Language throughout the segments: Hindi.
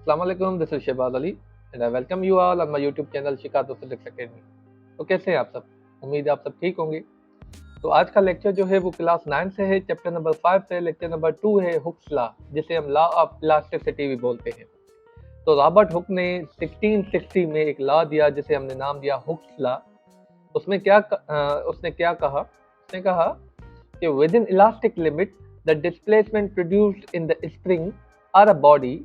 अस्सलाम वालेकुम, this is Shahbaz Ali and I welcome you all on my YouTube channel शिकातो फिजिक्स एकेडमी। तो कैसे हैं आप सब? उम्मीद है आप सब ठीक होंगे। तो आज का लेक्चर जो है वो क्लास 9 से है, चैप्टर नंबर 5 से। लेक्चर नंबर 2 है हुक्स लॉ, जिसे हम लॉ ऑफ इलास्टिसिटी भी बोलते हैं। तो रॉबर्ट हुक ने 1660 में एक लॉ दिया जिसे हमने नाम दिया हुक्स लॉ। उसने क्या कहा? उसने कहा कि within elastic limit the displacement produced in the spring or a body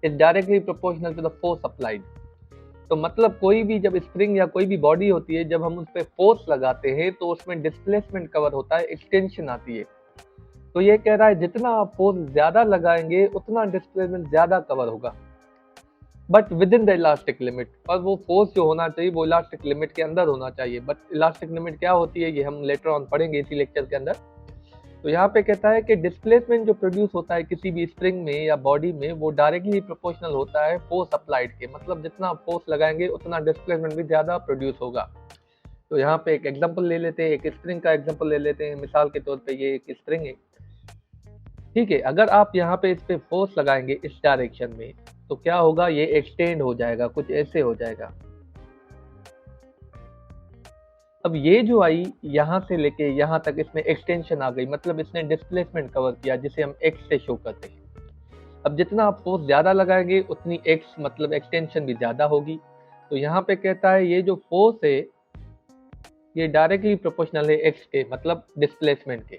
is directly proportional to the force applied. तो मतलब कोई भी जब स्प्रिंग या कोई भी बॉडी होती है, जब हम उस पर फोर्स लगाते हैं तो उसमें डिस्प्लेसमेंट कवर होता है, एक्सटेंशन आती है। तो ये कह रहा है जितना आप फोर्स ज्यादा लगाएंगे उतना डिस्प्लेसमेंट ज्यादा कवर होगा, but with in the elastic limit. और वो फोर्स जो होना चाहिए वो इलास्टिक लिमिट के अंदर होना चाहिए। बट इलास्टिक लिमिट क्या होती है ये हम लेटर ऑन पढ़ेंगे इसी लेक्चर के अंदर। तो यहाँ पे कहता है कि डिस्प्लेसमेंट जो प्रोड्यूस होता है किसी भी स्प्रिंग में या बॉडी में, वो डायरेक्टली प्रोपोर्शनल होता है फोर्स अप्लाइड के। मतलब जितना आप फोर्स लगाएंगे उतना डिस्प्लेसमेंट भी ज्यादा प्रोड्यूस होगा। तो यहाँ पे एक एग्जांपल ले लेते हैं, एक स्प्रिंग का एग्जांपल ले लेते हैं। मिसाल के तौर पे ये एक स्प्रिंग है, ठीक है। अगर आप यहाँ पे इस पे फोर्स लगाएंगे इस डायरेक्शन में तो क्या होगा, ये एक्सटेंड हो जाएगा, कुछ ऐसे हो जाएगा। अब ये जो आई यहाँ से लेके यहाँ तक इसमें एक्सटेंशन आ गई, मतलब इसने डिस्प्लेसमेंट कवर किया, जिसे हम एक्स से शो करते हैं। अब जितना आप फोर्स ज्यादा लगाएंगे उतनी एक्स मतलब एक्सटेंशन भी ज्यादा होगी। तो यहाँ पे कहता है ये जो फोर्स है ये डायरेक्टली प्रोपोर्शनल है एक्स के, मतलब डिस्प्लेसमेंट के।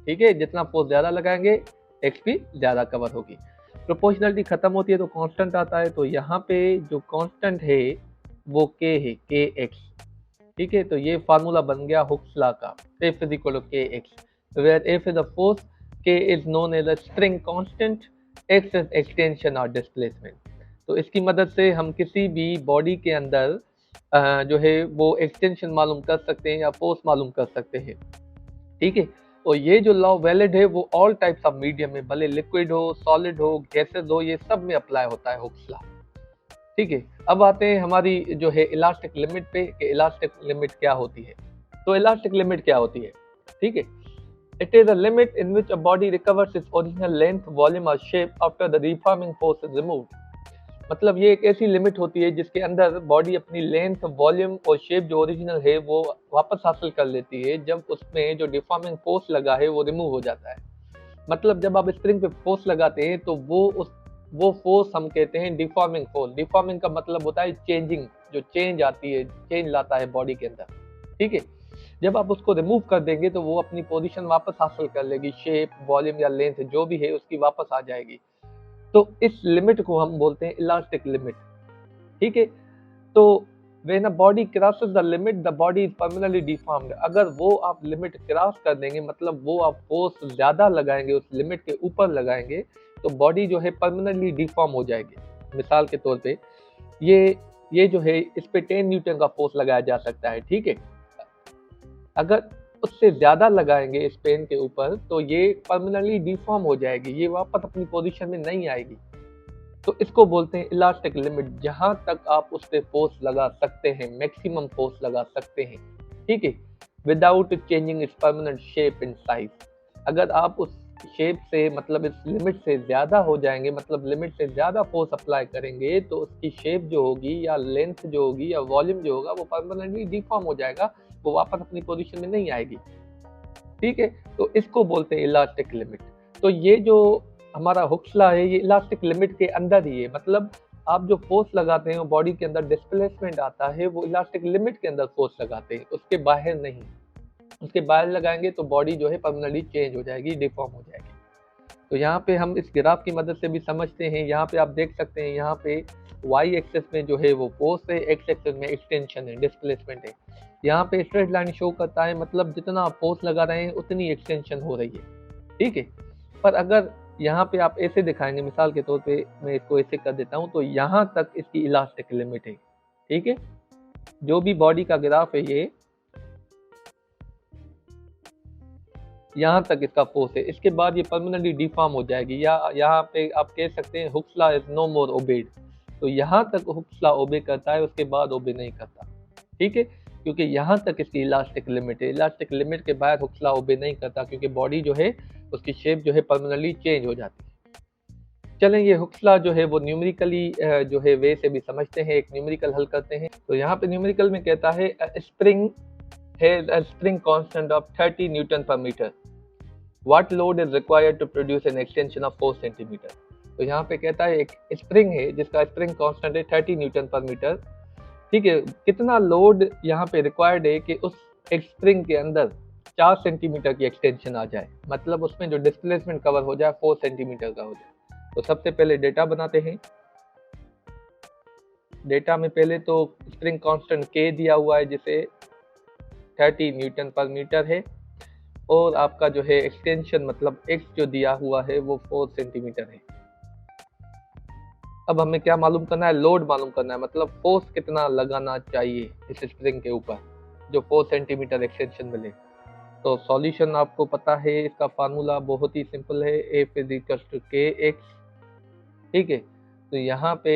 ठीक है, जितना फोर्स ज्यादा लगाएंगे एक्स भी ज्यादा कवर होगी। प्रोपोर्शनलिटी खत्म होती है तो कांस्टेंट आता है। तो यहाँ पे जो कांस्टेंट है वो के है, के एक्स। ठीक है, तो ये फार्मूला बन गया हुक्स लॉ का, F is equal to kx, where F is a force, K is known as a spring constant, X is extension और displacement। तो इसकी मदद से हम किसी भी बॉडी के अंदर जो है वो एक्सटेंशन मालूम कर सकते हैं या फोर्स मालूम कर सकते हैं। ठीक है, और ये जो लॉ वैलिड है वो ऑल टाइप्स ऑफ मीडियम में, भले लिक्विड हो, सॉलिड हो, गैसेज हो, ये सब में अप्लाई होता है हुक्स लॉ। ठीक है, अब आते हैं हमारी जो है इलास्टिक लिमिट पे कि इलास्टिक लिमिट क्या होती है। तो इलास्टिक लिमिट क्या होती है? ठीक है, it is a limit in which a body recovers its original length, volume और shape after the reforming force is removed. मतलब ये एक ऐसी लिमिट होती है जिसके अंदर बॉडी अपनी लेंथ, वॉल्यूम और शेप जो ओरिजिनल है वो वापस हासिल कर लेती है जब उसमें जो डिफॉर्मिंग फोर्स लगा है वो रिमूव हो जाता है। मतलब जब आप स्प्रिंग पे फोर्स लगाते हैं तो वो फोर्स हम कहते हैं डिफॉर्मिंग फोर्स। डिफॉर्मिंग का मतलब होता है चेंजिंग, जो चेंज आती है, चेंज लाता है बॉडी के अंदर। ठीक है, जब आप उसको रिमूव कर देंगे तो वो अपनी पोजीशन वापस हासिल कर लेगी, शेप, वॉल्यूम या लेंथ जो भी है उसकी वापस आ जाएगी। तो इस लिमिट को हम बोलते हैं इलास्टिक लिमिट। ठीक है, तो when a body crosses the limit the body is permanently deformed। अगर वो आप लिमिट क्रॉस कर देंगे, मतलब वो आप फोर्स ज्यादा लगाएंगे, उस लिमिट के ऊपर लगाएंगे, तो बॉडी जो है परमानेंटली डिफॉर्म हो जाएगी। मिसाल के तौर पे ये जो है इस पे 10 न्यूटन का फोर्स लगाया जा सकता है। ठीक है, अगर उससे ज्यादा लगाएंगे इस पेन के ऊपर तो ये परमानेंटली डिफॉर्म हो जाएगी, ये वापस अपनी पोजीशन में नहीं आएगी। तो इसको बोलते हैं इलास्टिक लिमिट, जहां तक आप उस पे फोर्स लगा सकते हैं, मैक्सिमम फोर्स लगा सकते हैं। ठीक है, without changing it's permanent shape and size. अगर आप उस शेप से मतलब इस लिमिट से ज्यादा हो जाएंगे, मतलब लिमिट से ज्यादा फोर्स अप्लाई करेंगे, तो उसकी शेप जो होगी या लेंथ जो होगी या वॉल्यूम जो होगा वो परमानेंटली डिफॉर्म हो जाएगा, वो वापस अपनी पोजीशन में नहीं आएगी। ठीक है, तो इसको बोलते हैं इलास्टिक लिमिट। तो ये जो हमारा हुक्स लॉ है ये इलास्टिक लिमिट के अंदर ही है। मतलब आप जो फोर्स लगाते हैं वो बॉडी के अंदर डिस्प्लेसमेंट आता है, वो इलास्टिक लिमिट के अंदर फोर्स लगाते हैं, उसके बाहर नहीं। उसके बाहर लगाएंगे तो बॉडी जो है परमानेंटली चेंज हो जाएगी, डिफॉर्म हो जाएगी। तो यहाँ पे हम इस ग्राफ की मदद से भी समझते हैं। यहाँ पे आप देख सकते हैं, यहाँ पे वाई एक्सेस में जो है वो फोर्स है, एक्स एक्सेस में एक्सटेंशन है, डिस्प्लेसमेंट है। यहाँ पे स्ट्रेट लाइन शो करता है, मतलब जितना आप फोर्स लगा रहे हैं उतनी एक्सटेंशन हो रही है। ठीक है, पर अगर यहाँ पे आप ऐसे दिखाएंगे, मिसाल के तौर पे मैं इसको ऐसे कर देता हूँ, तो यहाँ तक इसकी इलास्टिक लिमिट है। ठीक है, जो भी बॉडी का ग्राफ है ये यहाँ तक इसका फोर्स है, इसके बाद ये परमानेंटली डिफॉर्म हो जाएगी, या यहाँ पे आप कह सकते हैं Hooke's law is no more obeyed. तो यहाँ तक हुक्स लॉ ओबे करता है, उसके बाद ओबे नहीं करता। ठीक है, क्योंकि यहाँ तक इसकी इलास्टिक लिमिट है। इलास्टिक लिमिट के बाद हुक्स लॉ ओबे नहीं करता, क्योंकि बॉडी जो है उसकी शेप जो है परमानेंटली चेंज हो जाती है। चलें ये हुक्स जो है वो न्यूमेरिकली जो है वे से भी समझते हैं, एक न्यूमेरिकल हल करते हैं। तो यहाँ पे न्यूमेरिकल में कहता है spring has a spring constant of 30 Newton per meter. What load is required to produce an extension of 4 centimetre? तो यहाँ पे कहता है एक स्प्रिंग है जिसका स्प्रिंग कांस्टेंट है 30 न्यूटन पर मीटर। ठीक है, कितना लोड यहाँ पे रिक्वायर्ड है कि उस एक स्प्रिंग के अंदर 4 सेंटीमीटर की एक्सटेंशन आ जाए, मतलब उसमें जो डिस्प्लेसमेंट कवर हो जाए 4 सेंटीमीटर का हो जाए। तो सबसे पहले डेटा बनाते हैं। डेटा में पहले तो स्प्रिंग कांस्टेंट के दिया हुआ है जिसे 30 न्यूटन पर मीटर है, और आपका जो है एक्सटेंशन मतलब एक्स जो दिया हुआ है वो 4 सेंटीमीटर है। अब हमें क्या मालूम करना है, लोड मालूम करना है, मतलब फोर्स कितना लगाना चाहिए इस स्प्रिंग के ऊपर जो 4 सेंटीमीटर एक्सटेंशन मिले। तो सॉल्यूशन आपको पता है, इसका फार्मूला बहुत ही सिंपल है, F इज इक्वल टू के एक्स। ठीक है, तो यहाँ पे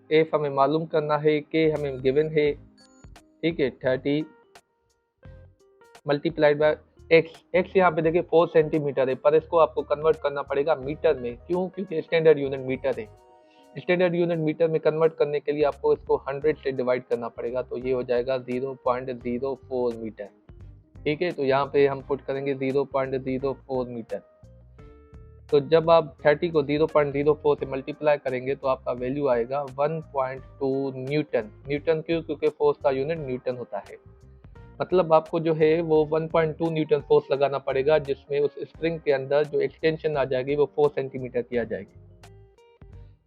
F हमें मालूम करना है, के हमें गिवन है। ठीक है, 30 मल्टीप्लाइड बाय एक्स यहाँ पे देखिए 4 सेंटीमीटर है, पर इसको आपको कन्वर्ट करना पड़ेगा मीटर में। क्यों? क्योंकि स्टैंडर्ड यूनिट मीटर है। स्टैंडर्ड यूनिट मीटर में कन्वर्ट करने के लिए आपको इसको 100 से डिवाइड करना पड़ेगा, तो ये हो जाएगा 0.04 मीटर। ठीक है, तो यहाँ पे हम पुट करेंगे 0.04 मीटर। तो जब आप 30 को 0.04 से मल्टीप्लाई करेंगे तो आपका वैल्यू आएगा 1.2 न्यूटन। न्यूटन क्यों? क्योंकि फोर्स का यूनिट न्यूटन होता है। मतलब आपको जो है वो 1.2 न्यूटन फोर्स लगाना पड़ेगा, जिसमें उस स्प्रिंग के अंदर जो एक्सटेंशन आ जाएगी वो 4 सेंटीमीटर की आ जाएगी।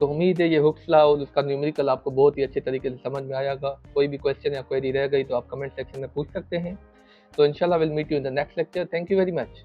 तो उम्मीद है ये हुक्स लॉ और उसका न्यूमेरिकल आपको बहुत ही अच्छे तरीके से समझ में आएगा। कोई भी क्वेश्चन या क्वेरी रह गई तो आप कमेंट सेक्शन में पूछ सकते हैं। तो इंशाल्लाह will meet you in the next lecture. Thank you very much.